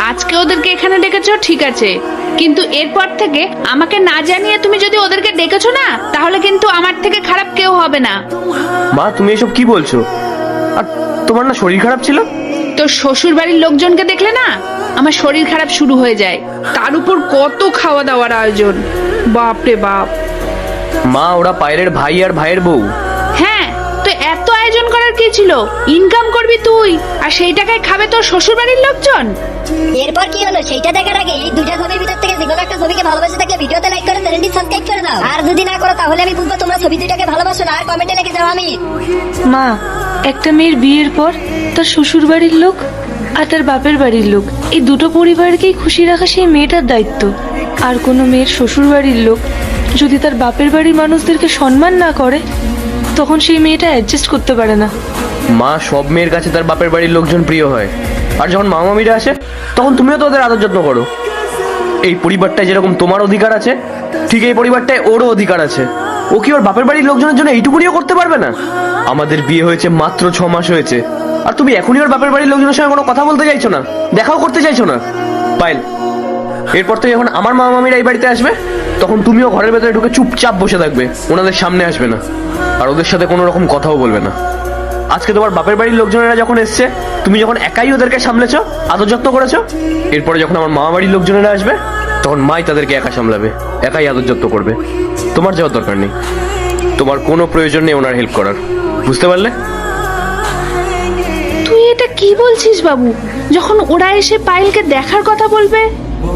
আজকে ওদেরকে এখানে ডেকেছো ঠিক আছে, কিন্তু এরপর থেকে আমাকে না জানিয়ে তুমি যদি ওদেরকে ডেকেছো না, তাহলে কিন্তু আমার থেকে খারাপ কেউ হবে না। মা তুমি এসব কি বলছো? আর তোমার না শরীর খারাপ ছিল? তোর শ্বশুর বাড়ির লোকজনকে দেখলে না আমার শরীর খারাপ শুরু হয়ে যায়, তার উপর কত খাওয়া দাওয়ার আয়োজন, বাপ রে বাপ। মা ওরা পায়েলের ভাই আর ভাইয়ের বউ। হ্যাঁ, তো এত আয়োজন করার কি ছিল? ইনকাম করবি তুই আর সেই টাকায় খাবে তোর শ্বশুর বাড়ির লোকজন। এরপর কি হলো সেটা দেখার আগে এই দুইটা ছবির ভিতর থেকে যে কোনো একটা ছবিকে ভালোবাসে থাকলে ভিডিওতে লাইক করে চ্যানেলটি সাবস্ক্রাইব করে দাও। আর যদি না করো তাহলে আমি বুঝবো তোমরা ছবি দুইটাকে ভালোবাসো না। আর কমেন্টে লিখে যাও আমি। মা, একটা মেয়ের বিয়ের পর তার শ্বশুর বাড়ির লোক আর তার বাপের বাড়ির লোক, এই দুটো পরিবারকেই খুশি রাখা সেই মেয়েটার দায়িত্ব। আর কোনো মেয়ের শ্বশুর বাড়ির লোক যদি তার বাপের বাড়ির মানুষদেরকে সম্মান না করে, তখন সেই মেয়েটা অ্যাডজাস্ট করতে পারে না। মা সব মেয়ের কাছে তার বাপের বাড়ির লোকজন প্রিয় হয়, আর যখন মামা মামিরা আসে তখন তুমিও তো ওদের আদর যত্ন করো। এই পরিবারটায় যেরকম তোমার অধিকার আছে, ঠিক এই পরিবারটায় ওরও অধিকার আছে। ও কি ওর বাপের বাড়ির লোকজনের জন্য এইটুকুনিও করতে পারবে না? আমাদের বিয়ে হয়েছে মাত্র 6 মাস হয়েছে, আর তুমি এখনই ওর বাপের বাড়ির লোকজনের সঙ্গে কোনো কথা বলতে চাইছো না, দেখাও করতে চাইছো না। পায়েল, এরপর থেকে যখন আমার মামা মামিরা এই বাড়িতে আসবে, তখন তুমিও ঘরের ভেতরে ঢুকে চুপচাপ বসে থাকবে, ওনাদের সামনে আসবে না, আর ওদের সাথে কোনো রকম কথাও বলবে না। আজকে তোমার বাপের বাড়ির লোকজনেরা যখন এসছে, তুমি যখন একাই ওদেরকে সামলেছো, আদর যত্ন করেছো, এরপরে যখন আমার মামা বাড়ির লোকজনেরা আসবে, তখন মাই তাদেরকে একা সামলাবে, একাই আদর যত্ন করবে। তোমার যাওয়ার দরকার নেই, তোমার কোনো প্রয়োজন নেই ওনার হেল্প করার, বুঝতে পারলে? তুই এটা কি বলছিস বাবু? যখন ওরা এসে পায়েলকে দেখার কথা বলবে,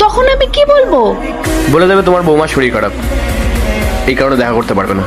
তখন আমি কি বলবো? বলে দেবে তোমার বৌমার শরীর খারাপ, এই কারণে দেখা করতে পারবে না।